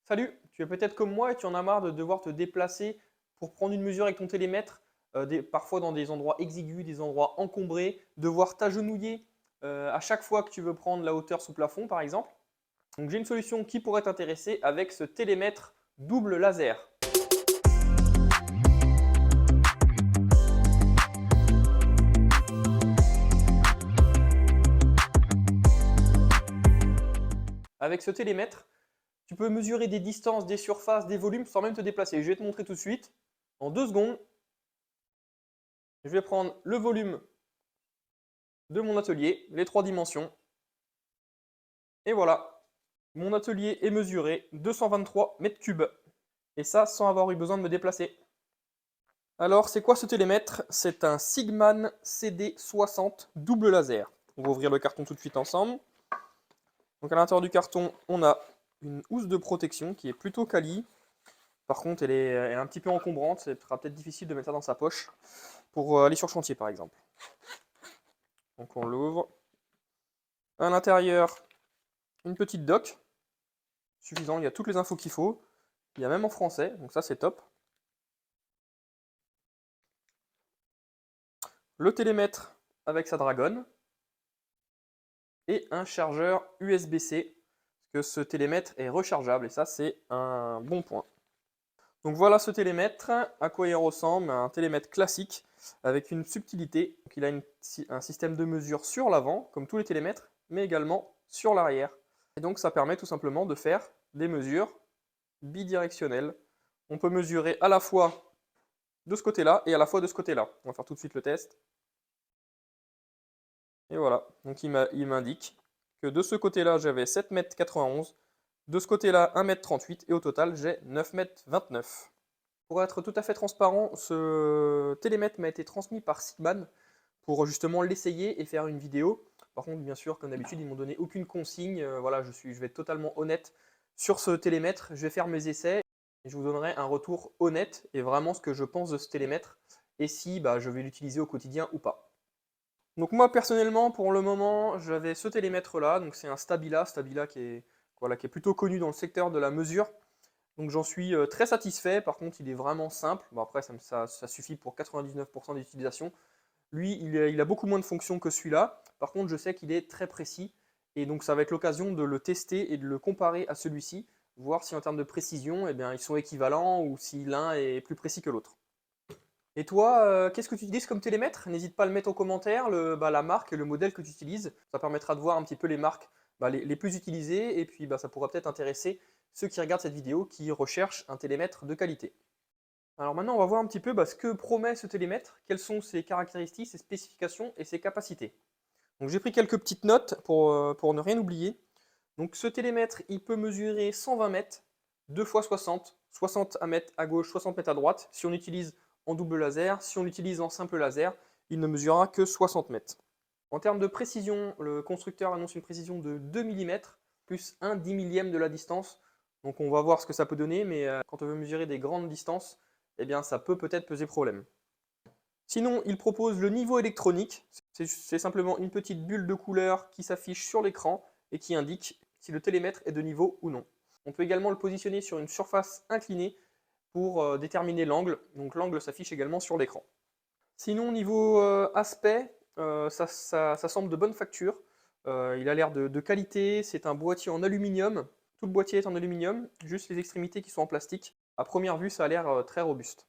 Salut, tu es peut-être comme moi et tu en as marre de devoir te déplacer pour prendre une mesure avec ton télémètre, parfois dans des endroits exigus, des endroits encombrés, devoir t'agenouiller à chaque fois que tu veux prendre la hauteur sous plafond par exemple. Donc j'ai une solution qui pourrait t'intéresser avec ce télémètre double laser. Avec ce télémètre, tu peux mesurer des distances, des surfaces, des volumes sans même te déplacer. Je vais te montrer tout de suite. En 2 secondes, je vais prendre le volume de mon atelier, les 3 dimensions, et voilà. Mon atelier est mesuré 223 mètres cubes. Et ça, sans avoir eu besoin de me déplacer. Alors, c'est quoi ce télémètre? C'est un Sigman CD60 double laser. On va ouvrir le carton tout de suite ensemble. Donc à l'intérieur du carton, on a une housse de protection qui est plutôt quali. Par contre, elle est un petit peu encombrante. Ce sera peut-être difficile de mettre ça dans sa poche pour aller sur chantier, par exemple. Donc on l'ouvre. À l'intérieur, une petite doc. Suffisant, il y a toutes les infos qu'il faut. Il y a même en français, donc ça c'est top. Le télémètre avec sa dragonne et un chargeur USB-C, parce que ce télémètre est rechargeable et ça c'est un bon point. Donc voilà ce télémètre, à quoi il ressemble, un télémètre classique avec une subtilité. Donc il a un système de mesure sur l'avant, comme tous les télémètres, mais également sur l'arrière. Et donc ça permet tout simplement de faire des mesures bidirectionnelles. On peut mesurer à la fois de ce côté-là et à la fois de ce côté-là. On va faire tout de suite le test. Et voilà, donc il m'indique que de ce côté-là, j'avais 7,91 m, de ce côté-là, 1,38 m, et au total, j'ai 9,29 m. Pour être tout à fait transparent, ce télémètre m'a été transmis par Sigman pour justement l'essayer et faire une vidéo. Par contre, bien sûr, comme d'habitude, ils m'ont donné aucune consigne. Voilà, je vais être totalement honnête sur ce télémètre. Je vais faire mes essais et je vous donnerai un retour honnête et vraiment ce que je pense de ce télémètre et si je vais l'utiliser au quotidien ou pas. Donc moi personnellement, pour le moment, j'avais ce télémètre là, donc c'est un Stabila voilà, qui est plutôt connu dans le secteur de la mesure. Donc j'en suis très satisfait, par contre il est vraiment simple. Bon, après ça suffit pour 99% des utilisations. Lui, il a beaucoup moins de fonctions que celui-là. Par contre, je sais qu'il est très précis. Et donc ça va être l'occasion de le tester et de le comparer à celui-ci, voir si en termes de précision, eh bien, ils sont équivalents ou si l'un est plus précis que l'autre. Et toi, qu'est-ce que tu utilises comme télémètre? N'hésite pas à le mettre en commentaire, la marque et le modèle que tu utilises. Ça permettra de voir un petit peu les marques les plus utilisées et puis ça pourra peut-être intéresser ceux qui regardent cette vidéo qui recherchent un télémètre de qualité. Alors maintenant, on va voir un petit peu ce que promet ce télémètre, quelles sont ses caractéristiques, ses spécifications et ses capacités. Donc j'ai pris quelques petites notes pour ne rien oublier. Donc ce télémètre, il peut mesurer 120 mètres, 2 x 60, 60 mètres à gauche, 60 mètres à droite. Si on utilise en double laser, si on l'utilise en simple laser, il ne mesurera que 60 mètres. En termes de précision, le constructeur annonce une précision de 2 mm plus 1 10 millième de la distance. Donc on va voir ce que ça peut donner, mais quand on veut mesurer des grandes distances, eh bien ça peut peut-être poser problème. Sinon, il propose le niveau électronique. C'est simplement une petite bulle de couleur qui s'affiche sur l'écran et qui indique si le télémètre est de niveau ou non. On peut également le positionner sur une surface inclinée pour déterminer l'angle. Donc l'angle s'affiche également sur l'écran. Sinon, niveau aspect, ça semble de bonne facture. Il a l'air de qualité. C'est un boîtier en aluminium. Tout le boîtier est en aluminium, juste les extrémités qui sont en plastique. À première vue, ça a l'air très robuste.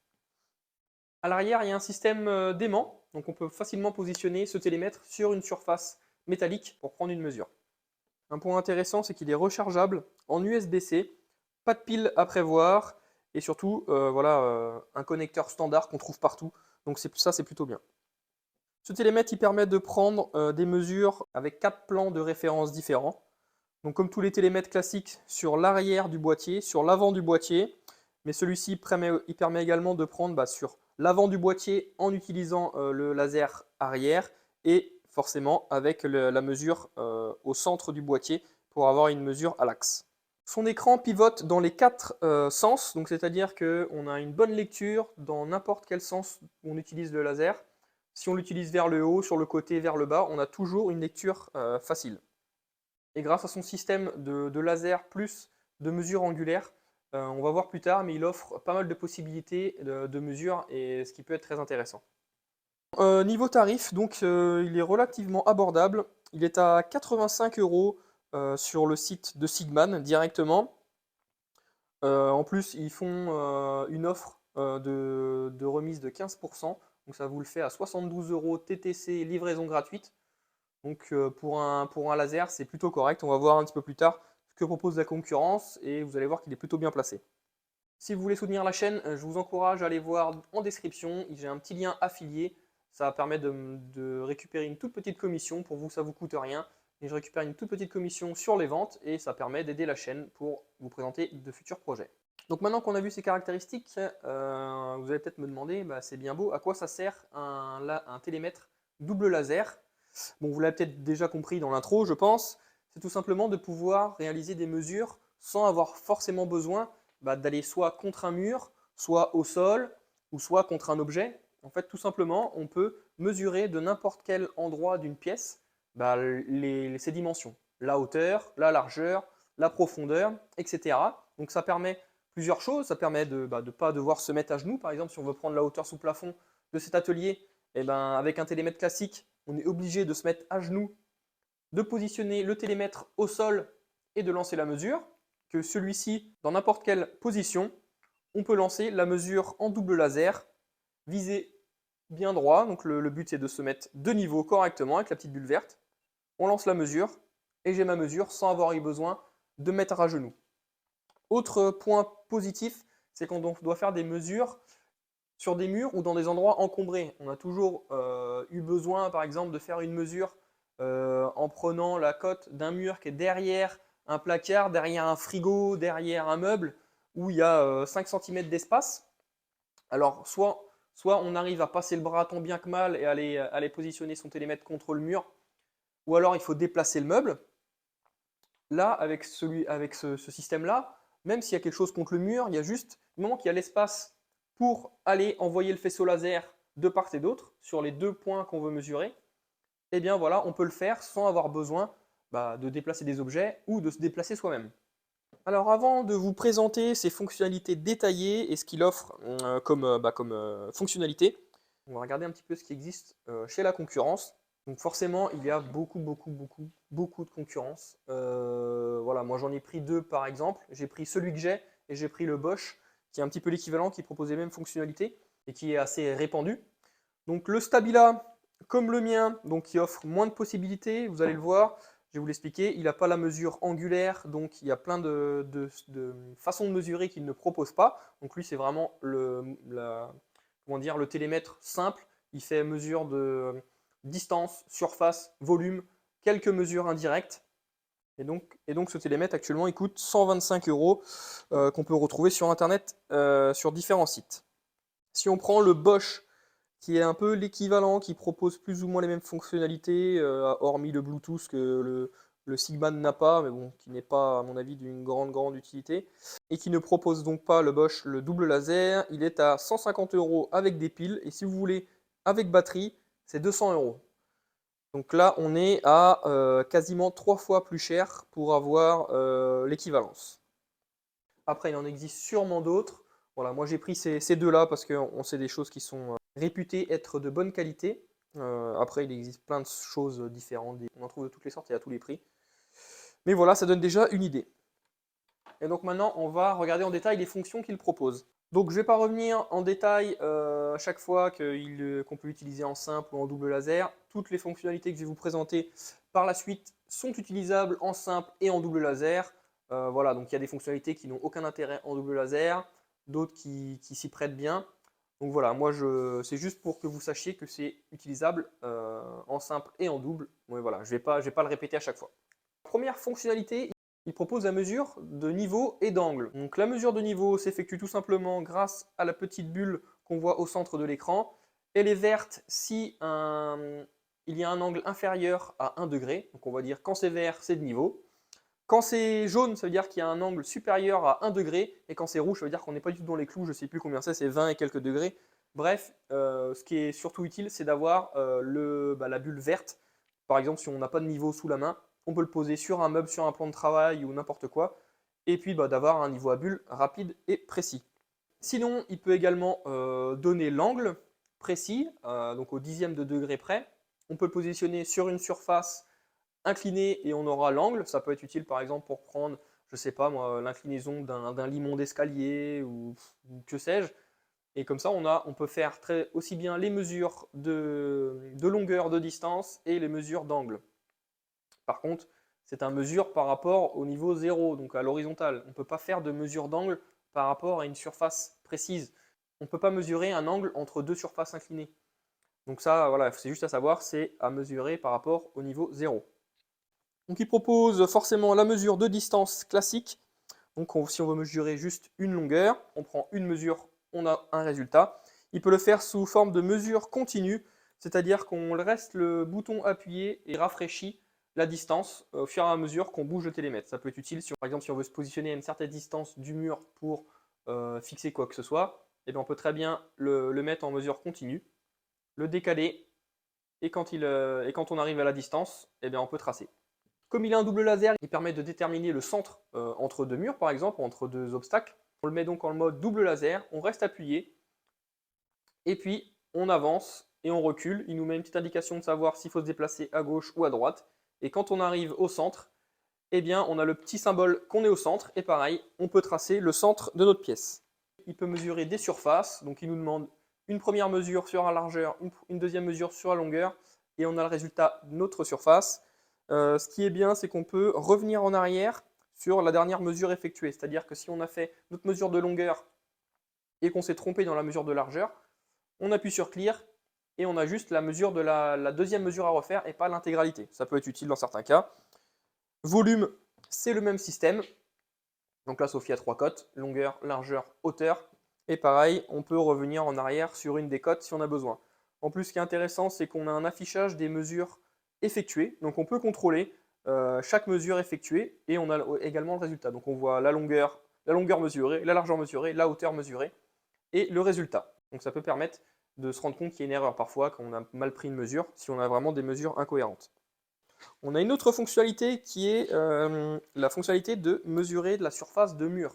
À l'arrière, il y a un système d'aimant, donc on peut facilement positionner ce télémètre sur une surface métallique pour prendre une mesure. Un point intéressant, c'est qu'il est rechargeable en USB-C, pas de pile à prévoir, et surtout un connecteur standard qu'on trouve partout, donc ça c'est plutôt bien. Ce télémètre il permet de prendre des mesures avec 4 plans de référence différents. Donc comme tous les télémètres classiques, sur l'arrière du boîtier, sur l'avant du boîtier, mais celui-ci il permet également de prendre sur l'avant du boîtier en utilisant le laser arrière et forcément avec la mesure au centre du boîtier pour avoir une mesure à l'axe. Son écran pivote dans les 4 sens, donc c'est-à-dire qu'on a une bonne lecture dans n'importe quel sens où on utilise le laser. Si on l'utilise vers le haut, sur le côté, vers le bas, on a toujours une lecture facile. Et grâce à son système de laser plus de mesure angulaire, On va voir plus tard, mais il offre pas mal de possibilités de mesure et ce qui peut être très intéressant. Niveau tarif, donc il est relativement abordable. Il est à 85 € sur le site de Sigman directement. En plus, ils font une offre de remise de 15%, donc ça vous le fait à 72 € TTC, livraison gratuite. Donc pour un laser, c'est plutôt correct. On va voir un petit peu plus tard ce que propose la concurrence et vous allez voir qu'il est plutôt bien placé. Si vous voulez soutenir la chaîne, je vous encourage à aller voir en description. J'ai un petit lien affilié. Ça permet de récupérer une toute petite commission. Pour vous, ça ne vous coûte rien. Et je récupère une toute petite commission sur les ventes et ça permet d'aider la chaîne pour vous présenter de futurs projets. Donc maintenant qu'on a vu ces caractéristiques, vous allez peut-être me demander, bah, c'est bien beau, à quoi ça sert un télémètre double laser? Bon, vous l'avez peut-être déjà compris dans l'intro, je pense. C'est tout simplement de pouvoir réaliser des mesures sans avoir forcément besoin d'aller soit contre un mur, soit au sol, ou soit contre un objet. En fait, tout simplement, on peut mesurer de n'importe quel endroit d'une pièce ses dimensions. La hauteur, la largeur, la profondeur, etc. Donc ça permet plusieurs choses. Ça permet de ne pas devoir se mettre à genoux. Par exemple, si on veut prendre la hauteur sous plafond de cet atelier, eh ben, avec un télémètre classique, on est obligé de se mettre à genoux, de positionner le télémètre au sol et de lancer la mesure. Que celui-ci, dans n'importe quelle position, on peut lancer la mesure en double laser, viser bien droit. Donc le but c'est de se mettre de niveau correctement avec la petite bulle verte. On lance la mesure et j'ai ma mesure sans avoir eu besoin de mettre à genoux. Autre point positif, c'est qu'on doit faire des mesures sur des murs ou dans des endroits encombrés. On a toujours eu besoin, par exemple, de faire une mesure en prenant la cote d'un mur qui est derrière un placard, derrière un frigo, derrière un meuble, où il y a 5 cm d'espace. Alors, soit on arrive à passer le bras tant bien que mal et aller positionner son télémètre contre le mur, ou alors il faut déplacer le meuble. Là, avec ce système-là, même s'il y a quelque chose contre le mur, il y a juste, du moment qu'il y a l'espace pour aller envoyer le faisceau laser de part et d'autre, sur les deux points qu'on veut mesurer, eh bien voilà, on peut le faire sans avoir besoin de déplacer des objets ou de se déplacer soi-même. Alors avant de vous présenter ses fonctionnalités détaillées et ce qu'il offre comme fonctionnalité, on va regarder un petit peu ce qui existe chez la concurrence. Donc forcément, il y a beaucoup de concurrence. Voilà, moi j'en ai pris deux par exemple. J'ai pris celui que j'ai et j'ai pris le Bosch, qui est un petit peu l'équivalent, qui propose les mêmes fonctionnalités et qui est assez répandu. Donc le Stabila, comme le mien, donc qui offre moins de possibilités, vous allez le voir, je vais vous l'expliquer, il n'a pas la mesure angulaire, donc il y a plein de façons de mesurer qu'il ne propose pas. Donc lui, c'est vraiment le télémètre simple. Il fait mesure de distance, surface, volume, quelques mesures indirectes. Et donc ce télémètre actuellement il coûte 125 € qu'on peut retrouver sur internet sur différents sites. Si on prend le Bosch qui est un peu l'équivalent, qui propose plus ou moins les mêmes fonctionnalités, hormis le Bluetooth que le Sigman n'a pas, mais bon, qui n'est pas à mon avis d'une grande utilité, et qui ne propose donc pas le Bosch le double laser. Il est à 150 € avec des piles, et si vous voulez avec batterie, c'est 200 €. Donc là, on est à quasiment 3 fois plus cher pour avoir l'équivalence. Après, il en existe sûrement d'autres. Voilà, moi j'ai pris ces deux-là parce qu'on sait des choses qui sont réputées être de bonne qualité. Après, il existe plein de choses différentes. On en trouve de toutes les sortes et à tous les prix. Mais voilà, ça donne déjà une idée. Et donc maintenant, on va regarder en détail les fonctions qu'il propose. Donc je ne vais pas revenir en détail à chaque fois qu'on peut l'utiliser en simple ou en double laser. Toutes les fonctionnalités que je vais vous présenter par la suite sont utilisables en simple et en double laser. Voilà, donc il y a des fonctionnalités qui n'ont aucun intérêt en double laser, d'autres qui s'y prêtent bien. Donc voilà, moi c'est juste pour que vous sachiez que c'est utilisable en simple et en double. Mais voilà, je vais pas le répéter à chaque fois. Première fonctionnalité, il propose la mesure de niveau et d'angle. Donc la mesure de niveau s'effectue tout simplement grâce à la petite bulle qu'on voit au centre de l'écran. Elle est verte si il y a un angle inférieur à 1 degré. Donc on va dire quand c'est vert, c'est de niveau. Quand c'est jaune, ça veut dire qu'il y a un angle supérieur à 1 degré. Et quand c'est rouge, ça veut dire qu'on n'est pas du tout dans les clous. Je ne sais plus combien c'est 20 et quelques degrés. Bref, ce qui est surtout utile, c'est d'avoir la bulle verte. Par exemple, si on n'a pas de niveau sous la main, on peut le poser sur un meuble, sur un plan de travail ou n'importe quoi. et puis d'avoir un niveau à bulle rapide et précis. Sinon, il peut également donner l'angle précis, donc au dixième de degré près. On peut le positionner sur une surface inclinée et on aura l'angle. Ça peut être utile par exemple pour prendre, je sais pas moi, l'inclinaison d'un limon d'escalier ou que sais-je. Et comme ça, on peut faire aussi bien les mesures de longueur, de distance et les mesures d'angle. Par contre, c'est un mesure par rapport au niveau 0, donc à l'horizontale. On ne peut pas faire de mesure d'angle par rapport à une surface précise. On ne peut pas mesurer un angle entre deux surfaces inclinées. Donc ça, voilà, c'est juste à savoir, c'est à mesurer par rapport au niveau 0. Donc il propose forcément la mesure de distance classique. Donc si on veut mesurer juste une longueur, on prend une mesure, on a un résultat. Il peut le faire sous forme de mesure continue, c'est-à-dire qu'on reste le bouton appuyé et rafraîchit la distance au fur et à mesure qu'on bouge le télémètre. Ça peut être utile, par exemple, si on veut se positionner à une certaine distance du mur pour fixer quoi que ce soit, et bien on peut très bien le mettre en mesure continue, le décaler, et quand on arrive à la distance, et bien on peut tracer. Comme il a un double laser, il permet de déterminer le centre entre deux murs, par exemple, entre deux obstacles. On le met donc en mode double laser, on reste appuyé, et puis on avance et on recule. Il nous met une petite indication de savoir s'il faut se déplacer à gauche ou à droite. Et quand on arrive au centre, eh bien, on a le petit symbole qu'on est au centre, et pareil, on peut tracer le centre de notre pièce. Il peut mesurer des surfaces, donc il nous demande une première mesure sur la largeur, une deuxième mesure sur la longueur, et on a le résultat de notre surface. Ce qui est bien, c'est qu'on peut revenir en arrière sur la dernière mesure effectuée. C'est-à-dire que si on a fait notre mesure de longueur et qu'on s'est trompé dans la mesure de largeur, on appuie sur Clear et on a juste la mesure de la deuxième mesure à refaire et pas l'intégralité. Ça peut être utile dans certains cas. Volume, c'est le même système. Donc là, Sophie a 3 cotes, longueur, largeur, hauteur. Et pareil, on peut revenir en arrière sur une des cotes si on a besoin. En plus, ce qui est intéressant, c'est qu'on a un affichage des mesures effectuées. Donc on peut contrôler chaque mesure effectuée et on a également le résultat. Donc on voit la longueur mesurée, la largeur mesurée, la hauteur mesurée et le résultat. Donc ça peut permettre de se rendre compte qu'il y a une erreur parfois quand on a mal pris une mesure, si on a vraiment des mesures incohérentes. On a une autre fonctionnalité qui est la fonctionnalité de mesurer de la surface de mur.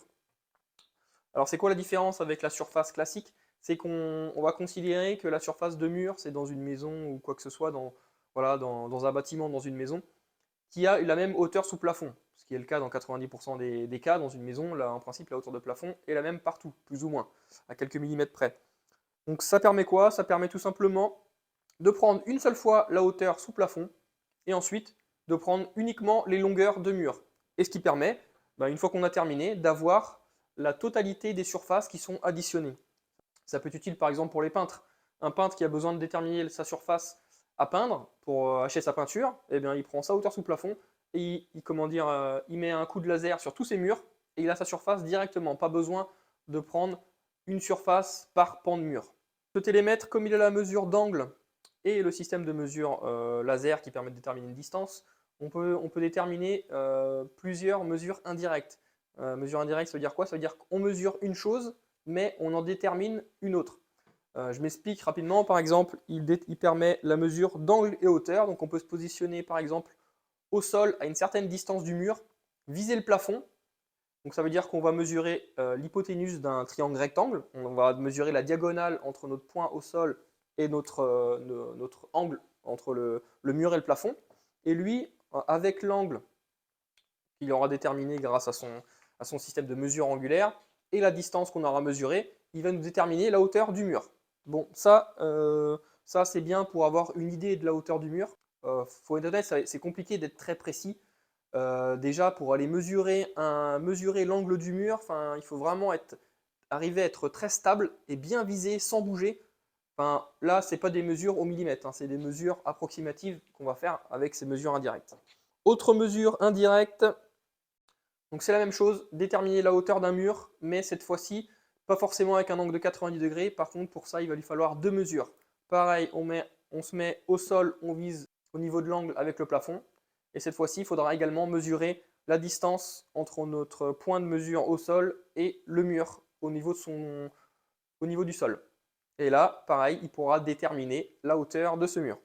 Alors c'est quoi la différence avec la surface classique? C'est qu'on va considérer que la surface de mur, c'est dans une maison ou quoi que ce soit, dans un bâtiment, dans une maison, qui a la même hauteur sous plafond. Ce qui est le cas dans 90% des cas. Dans une maison, là, en principe, la hauteur de plafond est la même partout, plus ou moins, à quelques millimètres près. Donc ça permet quoi? Ça permet tout simplement de prendre une seule fois la hauteur sous plafond et ensuite de prendre uniquement les longueurs de mur. Et ce qui permet, une fois qu'on a terminé, d'avoir la totalité des surfaces qui sont additionnées. Ça peut être utile par exemple pour les peintres. Un peintre qui a besoin de déterminer sa surface à peindre pour acheter sa peinture, eh bien, il prend sa hauteur sous plafond et il met un coup de laser sur tous ses murs et il a sa surface directement. Pas besoin de prendre une surface par pan de mur. Ce télémètre, comme il a la mesure d'angle et le système de mesure laser qui permet de déterminer une distance, on peut déterminer plusieurs mesures indirectes. Mesure indirecte, ça veut dire quoi? Ça veut dire qu'on mesure une chose, mais on en détermine une autre. Je m'explique rapidement. Par exemple, il permet la mesure d'angle et hauteur. Donc on peut se positionner par exemple au sol à une certaine distance du mur, viser le plafond. Donc ça veut dire qu'on va mesurer l'hypoténuse d'un triangle rectangle. On va mesurer la diagonale entre notre point au sol et notre angle entre le mur et le plafond. Et lui, avec l'angle qu'il aura déterminé grâce à son système de mesure angulaire et la distance qu'on aura mesurée, il va nous déterminer la hauteur du mur. Bon, ça c'est bien pour avoir une idée de la hauteur du mur. Faut être honnête, c'est compliqué d'être très précis. Déjà, pour aller mesurer l'angle du mur, il faut vraiment arriver à être très stable et bien viser sans bouger. Là, ce n'est pas des mesures au millimètre, c'est des mesures approximatives qu'on va faire avec ces mesures indirectes. Autre mesure indirecte, donc c'est la même chose, déterminer la hauteur d'un mur, mais cette fois-ci, pas forcément avec un angle de 90 degrés. Par contre, pour ça, il va lui falloir deux mesures. Pareil, on se met au sol, on vise au niveau de l'angle avec le plafond. Et cette fois-ci, il faudra également mesurer la distance entre notre point de mesure au sol et le mur au niveau du sol. Et là, pareil, il pourra déterminer la hauteur de ce mur.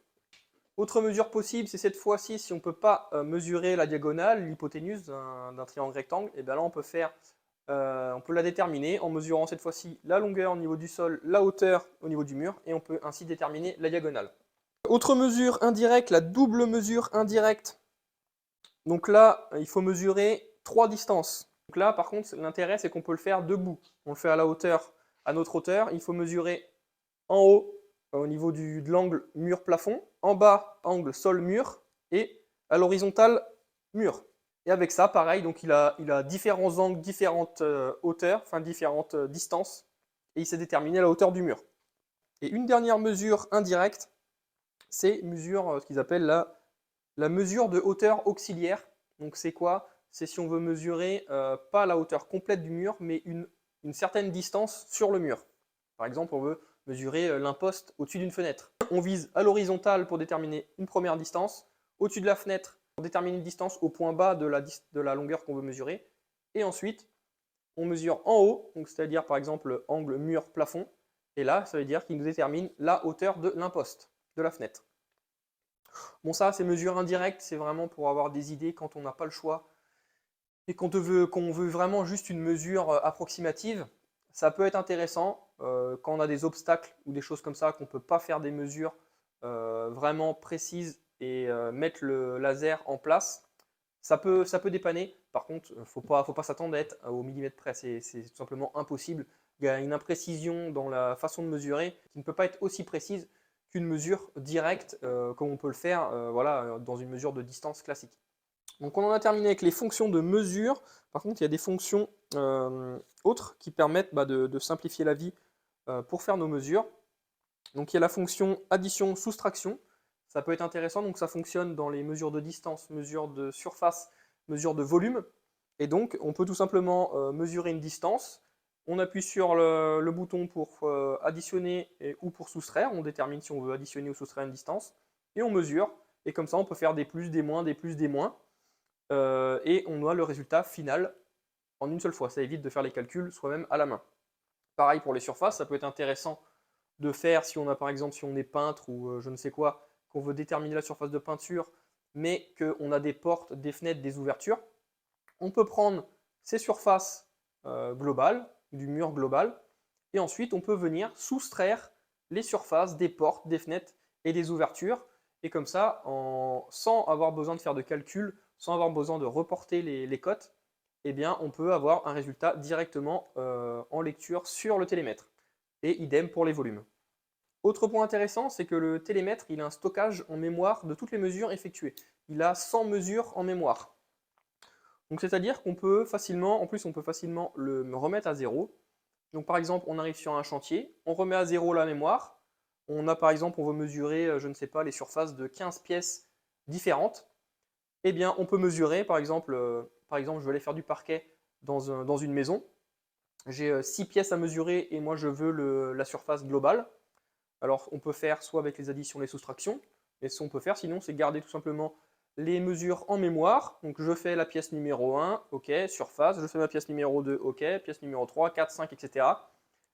Autre mesure possible, c'est cette fois-ci, si on ne peut pas mesurer la diagonale, l'hypoténuse d'un triangle rectangle, et bien là on peut la déterminer en mesurant cette fois-ci la longueur au niveau du sol, la hauteur au niveau du mur, et on peut ainsi déterminer la diagonale. Autre mesure indirecte, la double mesure indirecte. Donc là, il faut mesurer 3 distances. Donc là, par contre, l'intérêt, c'est qu'on peut le faire debout. On le fait à notre hauteur. Il faut mesurer en haut, au niveau de l'angle mur-plafond, en bas, angle sol-mur, et à l'horizontale, mur. Et avec ça, pareil, donc il a différents angles, différentes hauteurs, enfin différentes distances, et il s'est déterminé la hauteur du mur. Et une dernière mesure indirecte, c'est ce qu'ils appellent la mesure de hauteur auxiliaire. Donc c'est quoi? C'est si on veut mesurer pas la hauteur complète du mur, mais une certaine distance sur le mur. Par exemple, on veut mesurer l'imposte au-dessus d'une fenêtre. On vise à l'horizontale pour déterminer une première distance, au-dessus de la fenêtre pour déterminer une distance au point bas de la longueur qu'on veut mesurer, et ensuite on mesure en haut, c'est-à-dire par exemple angle mur-plafond, et là ça veut dire qu'il nous détermine la hauteur de l'imposte de la fenêtre. Bon, ça, ces mesures indirectes, c'est vraiment pour avoir des idées quand on n'a pas le choix et qu'on veut vraiment juste une mesure approximative. Ça peut être intéressant quand on a des obstacles ou des choses comme ça, qu'on ne peut pas faire des mesures vraiment précises et mettre le laser en place. Ça peut dépanner. Par contre, il ne faut pas s'attendre à être au millimètre près. C'est tout simplement impossible. Il y a une imprécision dans la façon de mesurer qui ne peut pas être aussi précise qu'une mesure directe comme on peut le faire voilà, dans une mesure de distance classique. Donc on en a terminé avec les fonctions de mesure. Par contre, il y a des fonctions autres qui permettent de simplifier la vie pour faire nos mesures. Donc il y a la fonction addition-soustraction. Ça peut être intéressant, donc ça fonctionne dans les mesures de distance, mesures de surface, mesures de volume. Et donc on peut tout simplement mesurer une distance. On appuie sur le bouton pour additionner ou pour soustraire. On détermine si on veut additionner ou soustraire une distance. Et on mesure. Et comme ça, on peut faire des plus, des moins, des plus, des moins. Et on a le résultat final en une seule fois. Ça évite de faire les calculs soi-même à la main. Pareil pour les surfaces, ça peut être intéressant de faire si on a par exemple, si on est peintre ou je ne sais quoi, qu'on veut déterminer la surface de peinture, mais qu'on a des portes, des fenêtres, des ouvertures. On peut prendre ces surfaces globales, du mur global, et ensuite on peut venir soustraire les surfaces des portes, des fenêtres et des ouvertures, et comme ça, sans avoir besoin de faire de calcul, sans avoir besoin de reporter les cotes, eh bien, on peut avoir un résultat directement en lecture sur le télémètre. Et idem pour les volumes. Autre point intéressant, c'est que le télémètre, il a un stockage en mémoire de toutes les mesures effectuées. Il a 100 mesures en mémoire. Donc c'est-à-dire qu'on peut facilement, en plus on peut facilement le remettre à zéro. Donc par exemple, on arrive sur un chantier, on remet à zéro la mémoire. On a par exemple, on veut mesurer, je ne sais pas, les surfaces de 15 pièces différentes. Eh bien, on peut mesurer, par exemple, je veux aller faire du parquet dans une maison. J'ai 6 pièces à mesurer et moi je veux la surface globale. Alors on peut faire soit avec les additions, les soustractions, et ce qu'on peut faire sinon c'est garder tout simplement les mesures en mémoire. Donc je fais la pièce numéro 1, ok, surface, je fais ma pièce numéro 2, ok, pièce numéro 3, 4, 5, etc.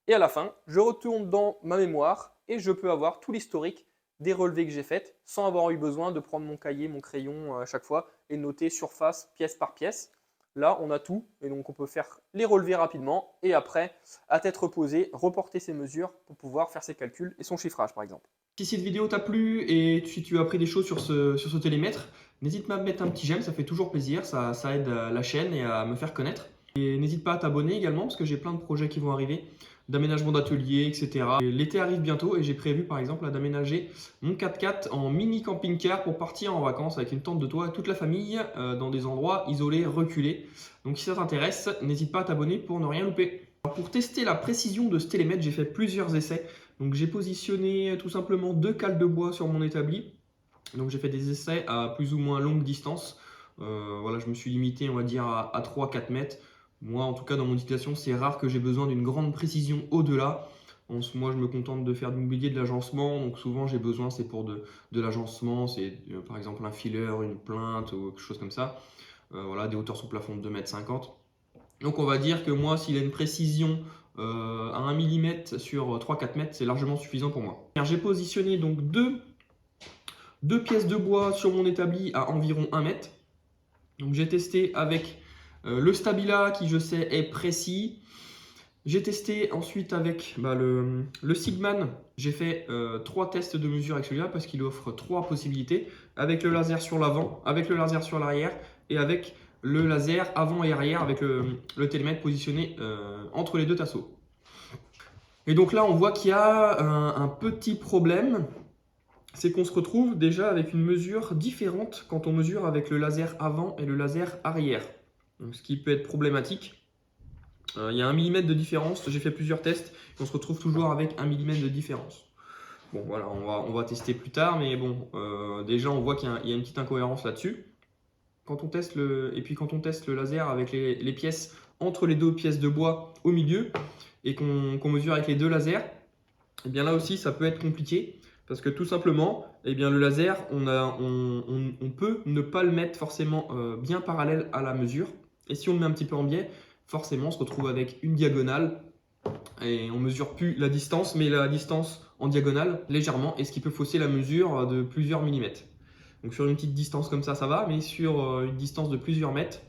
Et à la fin, je retourne dans ma mémoire et je peux avoir tout l'historique des relevés que j'ai faits sans avoir eu besoin de prendre mon cahier, mon crayon à chaque fois et noter surface pièce par pièce. Là, on a tout et donc on peut faire les relevés rapidement et après, à tête reposée, reporter ses mesures pour pouvoir faire ses calculs et son chiffrage par exemple. Si cette vidéo t'a plu et si tu as appris des choses sur ce télémètre, n'hésite pas à me mettre un petit j'aime, ça fait toujours plaisir, ça aide la chaîne et à me faire connaître. Et n'hésite pas à t'abonner également parce que j'ai plein de projets qui vont arriver, d'aménagement d'ateliers, etc. L'été arrive bientôt et j'ai prévu par exemple d'aménager mon 4x4 en mini camping-car pour partir en vacances avec une tente de toit, toute la famille, dans des endroits isolés, reculés. Donc si ça t'intéresse, n'hésite pas à t'abonner pour ne rien louper. Alors, pour tester la précision de ce télémètre, j'ai fait plusieurs essais. Donc j'ai positionné tout simplement 2 cales de bois sur mon établi. Donc j'ai fait des essais à plus ou moins longue distance. Voilà, je me suis limité, on va dire, à 3-4 mètres. Moi, en tout cas, dans mon utilisation, c'est rare que j'ai besoin d'une grande précision au-delà. Moi, je me contente de faire du mobilier, de l'agencement. Donc souvent, j'ai besoin, c'est pour de l'agencement. C'est par exemple un fileur, une plinthe ou quelque chose comme ça. Voilà, des hauteurs sous plafond de 2,50 m. Donc on va dire que moi, s'il a une précision à 1 mm sur 3-4 mètres, c'est largement suffisant pour moi. J'ai positionné donc deux 2 pièces de bois sur mon établi à environ 1 mètre. Donc j'ai testé avec le Stabila qui je sais est précis. J'ai testé ensuite avec le Sigman. J'ai fait 3 tests de mesure avec celui-là parce qu'il offre 3 possibilités. Avec le laser sur l'avant, avec le laser sur l'arrière et avec le laser avant et arrière avec le télémètre positionné entre les deux tasseaux. Et donc là on voit qu'il y a un petit problème. C'est qu'on se retrouve déjà avec une mesure différente quand on mesure avec le laser avant et le laser arrière. Donc, ce qui peut être problématique. Il y a 1 mm de différence, j'ai fait plusieurs tests et on se retrouve toujours avec 1 mm de différence. Bon voilà, on va tester plus tard, mais bon, déjà on voit qu'il y a une petite incohérence là-dessus. Quand on teste quand on teste le laser avec les pièces entre les 2 pièces de bois au milieu et qu'on mesure avec les 2 lasers, et bien là aussi ça peut être compliqué. Parce que tout simplement, eh bien, le laser, on peut ne pas le mettre forcément bien parallèle à la mesure. Et si on le met un petit peu en biais, forcément on se retrouve avec une diagonale. Et on ne mesure plus la distance, mais la distance en diagonale légèrement. Et ce qui peut fausser la mesure de plusieurs millimètres. Donc sur une petite distance comme ça va. Mais sur une distance de plusieurs mètres,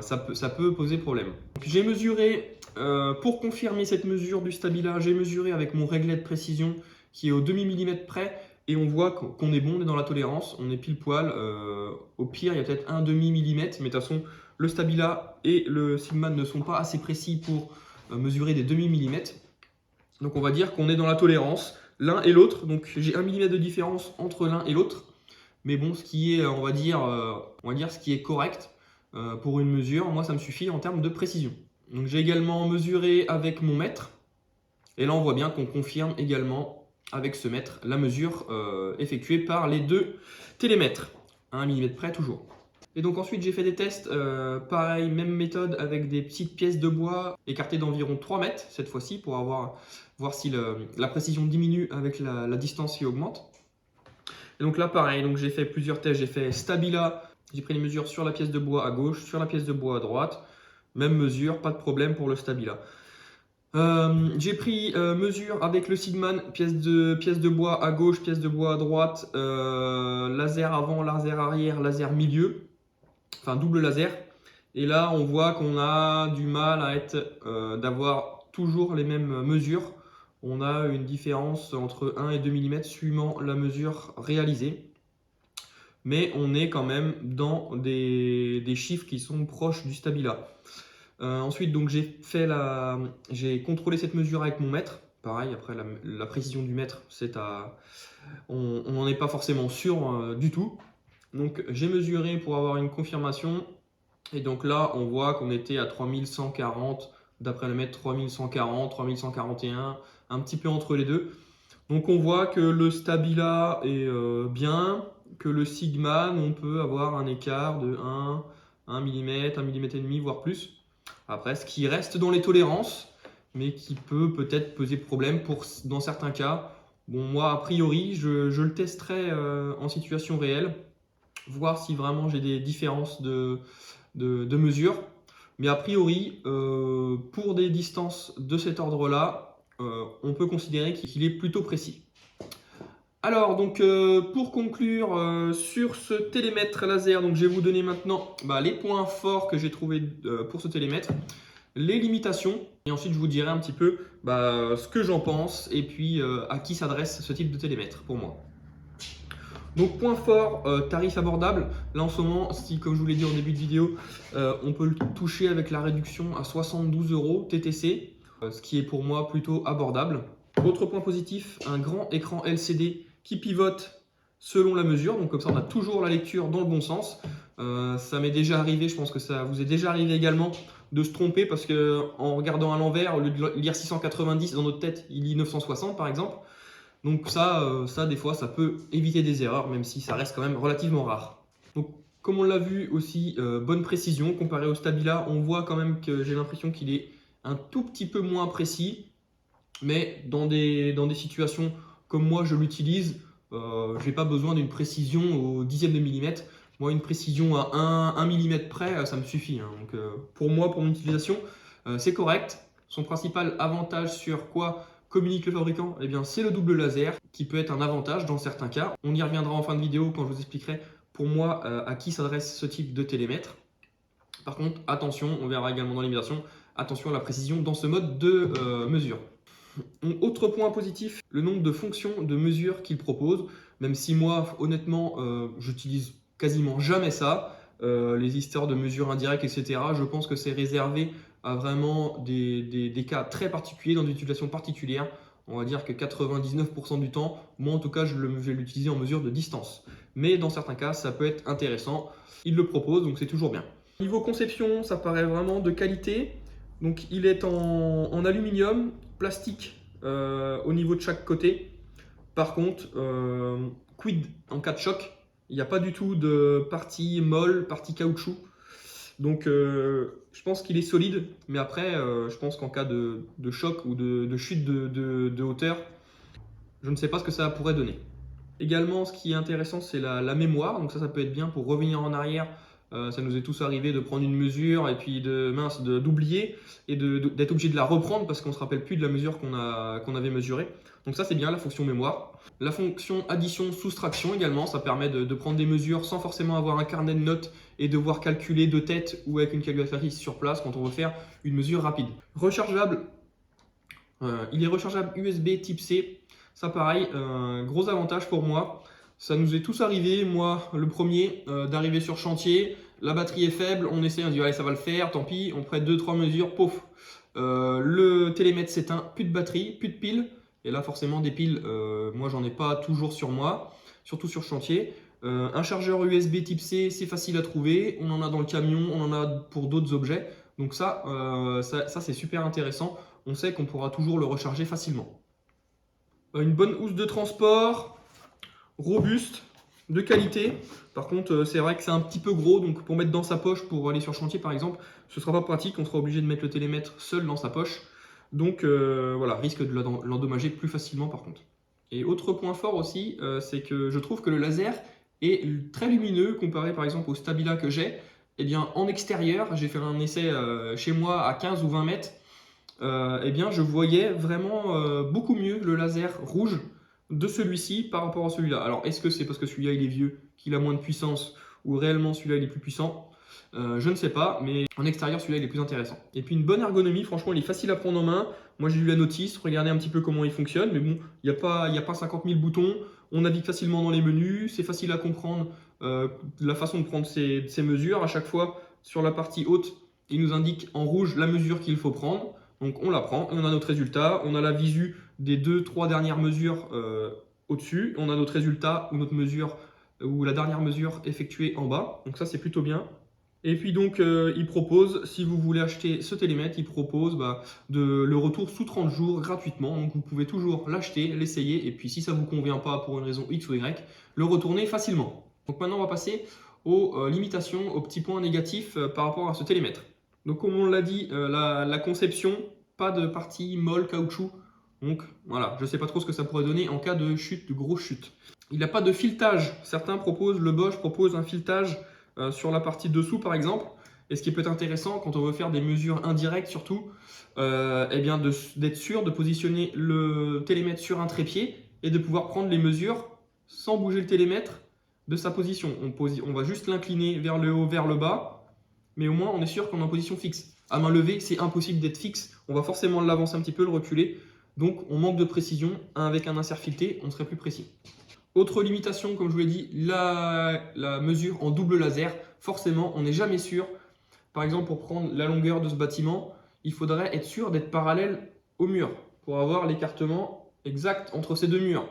ça peut poser problème. J'ai mesuré, pour confirmer cette mesure du Stabila, j'ai mesuré avec mon réglet de précision qui est au demi-millimètre près et on voit qu'on est bon, on est dans la tolérance, on est pile poil. Au pire, il y a peut-être un demi-millimètre, mais de toute façon, le Stabila et le Sigman ne sont pas assez précis pour mesurer des demi-millimètres. Donc on va dire qu'on est dans la tolérance, l'un et l'autre. Donc j'ai 1 mm de différence entre l'un et l'autre. Mais bon, ce qui est, on va dire ce qui est correct pour une mesure, moi ça me suffit en termes de précision. Donc j'ai également mesuré avec mon mètre. Et là on voit bien qu'on confirme également avec ce mètre la mesure effectuée par les 2 télémètres, à 1 mm près toujours. Et donc ensuite j'ai fait des tests, pareil, même méthode avec des petites pièces de bois écartées d'environ 3 mètres cette fois-ci pour voir si la précision diminue avec la distance qui augmente. Et donc là pareil, donc j'ai fait plusieurs tests, j'ai fait Stabila, j'ai pris les mesures sur la pièce de bois à gauche, sur la pièce de bois à droite, même mesure, pas de problème pour le Stabila. J'ai pris mesure avec le Sigman, pièce de bois à gauche, pièce de bois à droite, laser avant, laser arrière, laser milieu, enfin double laser. Et là on voit qu'on a du mal à d'avoir toujours les mêmes mesures. On a une différence entre 1 et 2 mm suivant la mesure réalisée. Mais on est quand même dans des chiffres qui sont proches du Stabila. Ensuite, donc j'ai contrôlé cette mesure avec mon mètre. Pareil, après la précision du mètre, on n'en est pas forcément sûr du tout. Donc j'ai mesuré pour avoir une confirmation. Et donc là, on voit qu'on était à 3140, d'après le mètre 3140, 3141, un petit peu entre les deux. Donc on voit que le Stabila est bien, que le Sigman, on peut avoir un écart de 1 mm, 1 mm et demi, voire plus. Après, ce qui reste dans les tolérances, mais qui peut peut-être poser problème dans certains cas. Bon, moi, a priori, je le testerai en situation réelle, voir si vraiment j'ai des différences de mesure. Mais a priori, pour des distances de cet ordre-là, on peut considérer qu'il est plutôt précis. Alors, donc, pour conclure sur ce télémètre laser, donc je vais vous donner maintenant les points forts que j'ai trouvés pour ce télémètre, les limitations, et ensuite je vous dirai un petit peu ce que j'en pense et puis à qui s'adresse ce type de télémètre pour moi. Donc, point fort, tarif abordable. Là, en ce moment, comme je vous l'ai dit en début de vidéo, on peut le toucher avec la réduction à 72 € TTC, ce qui est pour moi plutôt abordable. Autre point positif, un grand écran LCD qui pivote selon la mesure. Donc comme ça, on a toujours la lecture dans le bon sens. Ça m'est déjà arrivé, je pense que ça vous est déjà arrivé également, de se tromper parce qu'en regardant à l'envers, au lieu de lire 690, dans notre tête, il lit 960 par exemple. Donc ça, des fois, ça peut éviter des erreurs, même si ça reste quand même relativement rare. Donc comme on l'a vu aussi, bonne précision. Comparé au Stabila, on voit quand même que j'ai l'impression qu'il est un tout petit peu moins précis. Mais dans des situations comme moi je l'utilise, je n'ai pas besoin d'une précision au dixième de millimètre. Moi, une précision à 1 mm près, ça me suffit. Hein. Donc, pour moi, pour mon utilisation, c'est correct. Son principal avantage sur quoi communique le fabricant? Eh bien, c'est le double laser qui peut être un avantage dans certains cas. On y reviendra en fin de vidéo quand je vous expliquerai pour moi à qui s'adresse ce type de télémètre. Par contre, attention, on verra également dans l'imitation, attention à la précision dans ce mode de mesure. Autre point positif, le nombre de fonctions de mesure qu'il propose, même si moi, honnêtement, j'utilise quasiment jamais ça. Les histoires de mesure indirecte, etc., je pense que c'est réservé à vraiment des cas très particuliers, dans des utilisations particulières. On va dire que 99% du temps, moi en tout cas, je vais l'utiliser en mesure de distance. Mais dans certains cas, ça peut être intéressant. Il le propose, donc c'est toujours bien. Niveau conception, ça paraît vraiment de qualité. Donc il est en aluminium, plastique au niveau de chaque côté. Par contre, quid en cas de choc? Il n'y a pas du tout de partie molle, partie caoutchouc. Donc je pense qu'il est solide, mais après je pense qu'en cas de choc ou de chute de hauteur, je ne sais pas ce que ça pourrait donner. Également, ce qui est intéressant, c'est la mémoire. Donc ça peut être bien pour revenir en arrière. Ça nous est tous arrivé de prendre une mesure et puis d'oublier et d'être obligé de la reprendre parce qu'on ne se rappelle plus de la mesure qu'on avait mesurée. Donc ça, c'est bien la fonction mémoire. La fonction addition-soustraction également, ça permet de prendre des mesures sans forcément avoir un carnet de notes et devoir calculer de tête ou avec une calculatrice sur place quand on veut faire une mesure rapide. Rechargeable, il est rechargeable USB type C. Ça pareil, gros avantage pour moi. Ça nous est tous arrivé, moi le premier, d'arriver sur chantier, la batterie est faible, on essaie, on dit allez ça va le faire, tant pis, on prête 2-3 mesures, pouf. Le télémètre s'éteint, plus de batterie, plus de piles. Et là forcément des piles, moi j'en ai pas toujours sur moi, surtout sur chantier. Un chargeur USB type C, c'est facile à trouver, on en a dans le camion, on en a pour d'autres objets. Donc ça c'est super intéressant, on sait qu'on pourra toujours le recharger facilement. Une bonne housse de transport, robuste, de qualité. Par contre, c'est vrai que c'est un petit peu gros, donc pour mettre dans sa poche, pour aller sur chantier par exemple, ce ne sera pas pratique, on sera obligé de mettre le télémètre seul dans sa poche. Donc voilà, risque de l'endommager plus facilement par contre. Et autre point fort aussi, c'est que je trouve que le laser est très lumineux comparé par exemple au Stabila que j'ai. Eh bien, en extérieur, j'ai fait un essai chez moi à 15 ou 20 mètres. Eh bien, je voyais vraiment beaucoup mieux le laser rouge de celui-ci par rapport à celui-là. Alors, est-ce que c'est parce que celui-là il est vieux, qu'il a moins de puissance, ou réellement celui-là il est plus puissant? Je ne sais pas, mais en extérieur celui-là il est plus intéressant. Et puis une bonne ergonomie, franchement il est facile à prendre en main. Moi j'ai lu la notice, regardez un petit peu comment il fonctionne, mais bon, il n'y a pas 50 000 boutons, on navigue facilement dans les menus, c'est facile à comprendre la façon de prendre ces mesures. À chaque fois, sur la partie haute, il nous indique en rouge la mesure qu'il faut prendre. Donc on la prend et on a notre résultat. On a la visu des 2-3 dernières mesures au-dessus. On a notre résultat ou notre mesure ou la dernière mesure effectuée en bas. Donc ça c'est plutôt bien. Et puis donc il propose, si vous voulez acheter ce télémètre, il propose le retour sous 30 jours gratuitement. Donc vous pouvez toujours l'acheter, l'essayer et puis si ça ne vous convient pas pour une raison X ou Y, le retourner facilement. Donc maintenant on va passer aux limitations, aux petits points négatifs par rapport à ce télémètre. Donc comme on l'a dit, la conception, pas de partie molle, caoutchouc. Donc voilà, je ne sais pas trop ce que ça pourrait donner en cas de chute, de grosse chute. Il n'a pas de filetage. Certains proposent, le Bosch propose un filetage sur la partie dessous par exemple. Et ce qui peut être intéressant quand on veut faire des mesures indirectes surtout, eh bien d'être sûr de positionner le télémètre sur un trépied et de pouvoir prendre les mesures sans bouger le télémètre de sa position. On va juste l'incliner vers le haut, vers le bas. Mais au moins on est sûr qu'on est en position fixe. À main levée, c'est impossible d'être fixe. On va forcément l'avancer un petit peu, le reculer. Donc on manque de précision. Avec un insert fileté, on serait plus précis. Autre limitation, comme je vous l'ai dit, la mesure en double laser. Forcément, on n'est jamais sûr. Par exemple, pour prendre la longueur de ce bâtiment, il faudrait être sûr d'être parallèle au mur pour avoir l'écartement exact entre ces deux murs.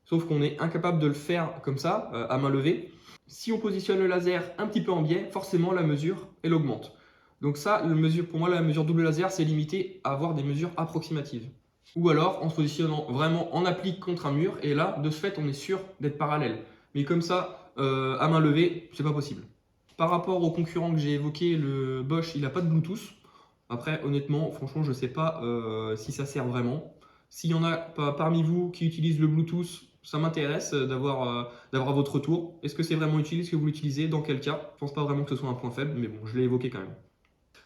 Sauf qu'on est incapable de le faire comme ça, à main levée. Si on positionne le laser un petit peu en biais, forcément la mesure, elle augmente. Donc ça, pour moi, la mesure double laser, c'est limité à avoir des mesures approximatives. Ou alors en se positionnant vraiment en applique contre un mur, et là, de ce fait, on est sûr d'être parallèle. Mais comme ça, à main levée, c'est pas possible. Par rapport au concurrent que j'ai évoqué, le Bosch, il n'a pas de Bluetooth. Après, honnêtement, franchement, je ne sais pas si ça sert vraiment. S'il y en a parmi vous qui utilisent le Bluetooth, ça m'intéresse d'avoir votre retour. Est-ce que c'est vraiment utile? Est-ce que vous l'utilisez? Dans quel cas? Je ne pense pas vraiment que ce soit un point faible, mais bon, je l'ai évoqué quand même.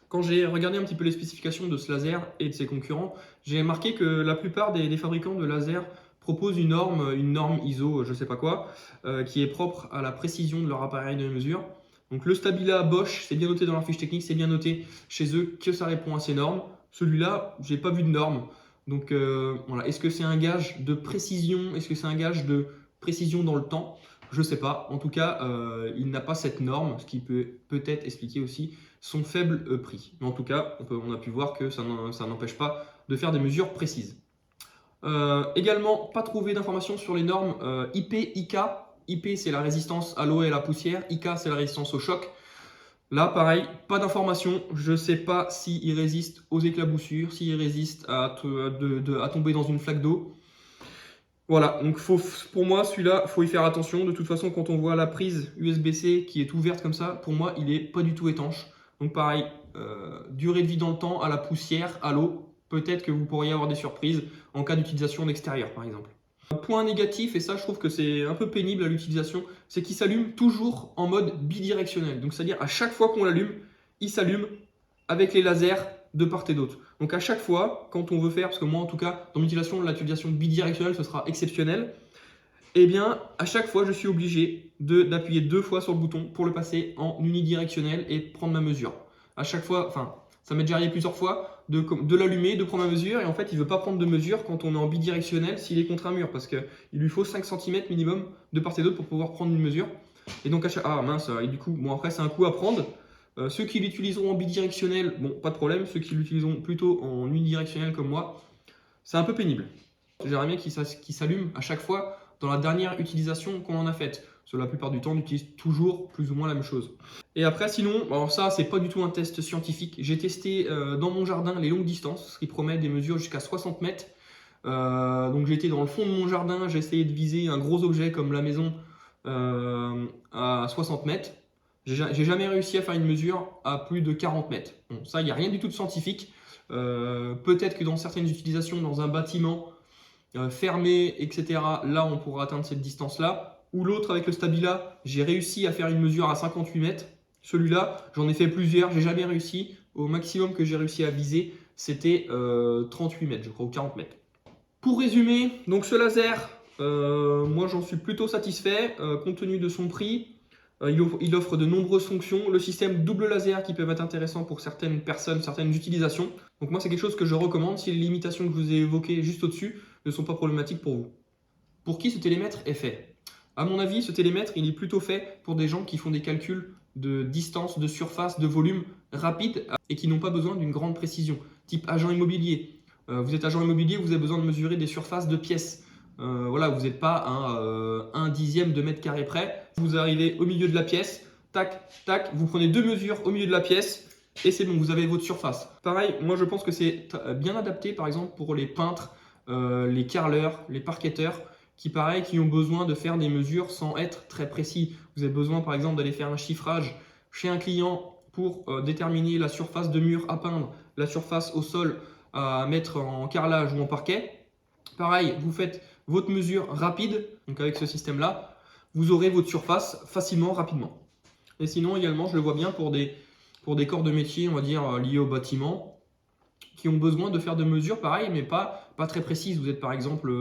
Quand j'ai regardé un petit peu les spécifications de ce laser et de ses concurrents, j'ai remarqué que la plupart des fabricants de lasers proposent une norme ISO, je ne sais pas quoi, qui est propre à la précision de leur appareil de mesure. Donc le Stabila Bosch, c'est bien noté dans leur fiche technique, c'est bien noté chez eux que ça répond à ces normes. Celui-là, j'ai pas vu de normes. Donc voilà, est-ce que c'est un gage de précision? Est-ce que c'est un gage de précision dans le temps? Je ne sais pas. En tout cas, il n'a pas cette norme, ce qui peut peut-être expliquer aussi son faible prix. Mais en tout cas, on a pu voir que ça n'empêche pas de faire des mesures précises. Également, pas trouvé d'informations sur les normes IP, IK. IP, c'est la résistance à l'eau et à la poussière. IK, c'est la résistance au choc. Là, pareil, pas d'informations. Je ne sais pas s'il résiste aux éclaboussures, s'il résiste à tomber dans une flaque d'eau. Voilà, donc pour moi, celui-là, il faut y faire attention. De toute façon, quand on voit la prise USB-C qui est ouverte comme ça, pour moi, il n'est pas du tout étanche. Donc pareil, durée de vie dans le temps, à la poussière, à l'eau, peut-être que vous pourriez avoir des surprises en cas d'utilisation en extérieur, par exemple. Un point négatif, et ça je trouve que c'est un peu pénible à l'utilisation, c'est qu'il s'allume toujours en mode bidirectionnel. Donc c'est-à-dire à chaque fois qu'on l'allume, il s'allume avec les lasers de part et d'autre. Donc à chaque fois, quand on veut faire, parce que moi en tout cas, dans l'utilisation bidirectionnelle, ce sera exceptionnel, eh bien à chaque fois je suis obligé d'appuyer 2 fois sur le bouton pour le passer en unidirectionnel et prendre ma mesure. À chaque fois, enfin ça m'est déjà arrivé plusieurs fois de l'allumer, de prendre ma mesure, et en fait il ne veut pas prendre de mesure quand on est en bidirectionnel s'il est contre un mur, parce qu'il lui faut 5 cm minimum de part et d'autre pour pouvoir prendre une mesure. Et donc ah mince, et du coup, bon après c'est un coup à prendre. Ceux qui l'utiliseront en bidirectionnel, bon, pas de problème. Ceux qui l'utiliseront plutôt en unidirectionnel comme moi, c'est un peu pénible. J'aimerais bien qu'il s'allume à chaque fois dans la dernière utilisation qu'on en a faite. Parce que la plupart du temps, on utilise toujours plus ou moins la même chose. Et après, sinon, alors ça, c'est pas du tout un test scientifique. J'ai testé dans mon jardin les longues distances, ce qui promet des mesures jusqu'à 60 mètres. Donc j'étais dans le fond de mon jardin, j'ai essayé de viser un gros objet comme la maison à 60 mètres. J'ai jamais réussi à faire une mesure à plus de 40 mètres. Bon, ça, il n'y a rien du tout de scientifique. Peut-être que dans certaines utilisations, dans un bâtiment fermé, etc., là, on pourra atteindre cette distance-là. Ou l'autre avec le Stabila, j'ai réussi à faire une mesure à 58 mètres. Celui-là, j'en ai fait plusieurs, j'ai jamais réussi. Au maximum que j'ai réussi à viser, c'était 38 mètres, je crois, ou 40 mètres. Pour résumer, donc ce laser, moi j'en suis plutôt satisfait, compte tenu de son prix. Il offre de nombreuses fonctions, le système double laser qui peuvent être intéressants pour certaines personnes, certaines utilisations. Donc moi c'est quelque chose que je recommande si les limitations que je vous ai évoquées juste au-dessus ne sont pas problématiques pour vous. Pour qui ce télémètre est fait? À mon avis, ce télémètre il est plutôt fait pour des gens qui font des calculs de distance, de surface, de volume rapide et qui n'ont pas besoin d'une grande précision, type agent immobilier. Vous êtes agent immobilier, vous avez besoin de mesurer des surfaces de pièces. Voilà, vous n'êtes pas à un dixième de mètre carré près. Vous arrivez au milieu de la pièce, tac, tac, vous prenez 2 mesures au milieu de la pièce et c'est bon, vous avez votre surface. Pareil, moi je pense que c'est bien adapté par exemple pour les peintres, les carreleurs, les parquetteurs qui ont besoin de faire des mesures sans être très précis. Vous avez besoin par exemple d'aller faire un chiffrage chez un client pour déterminer la surface de mur à peindre, la surface au sol à mettre en carrelage ou en parquet. Pareil, vous faites votre mesure rapide, donc avec ce système-là, vous aurez votre surface facilement, rapidement. Et sinon, également, je le vois bien pour des corps de métier, on va dire, liés au bâtiment, qui ont besoin de faire des mesures pareil, mais pas très précises. Vous êtes par exemple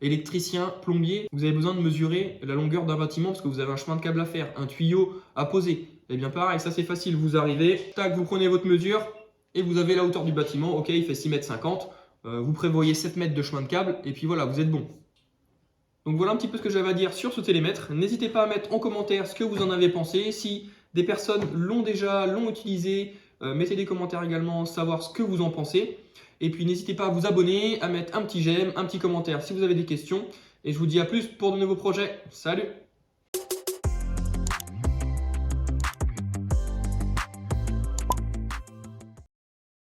électricien, plombier, vous avez besoin de mesurer la longueur d'un bâtiment parce que vous avez un chemin de câble à faire, un tuyau à poser. Et bien pareil, ça c'est facile, vous arrivez, tac, vous prenez votre mesure et vous avez la hauteur du bâtiment, ok, il fait 6,50 m, vous prévoyez 7 mètres de chemin de câble et puis voilà, vous êtes bon. Donc voilà un petit peu ce que j'avais à dire sur ce télémètre. N'hésitez pas à mettre en commentaire ce que vous en avez pensé. Si des personnes l'ont utilisé, mettez des commentaires également, savoir ce que vous en pensez. Et puis n'hésitez pas à vous abonner, à mettre un petit j'aime, un petit commentaire si vous avez des questions. Et je vous dis à plus pour de nouveaux projets. Salut!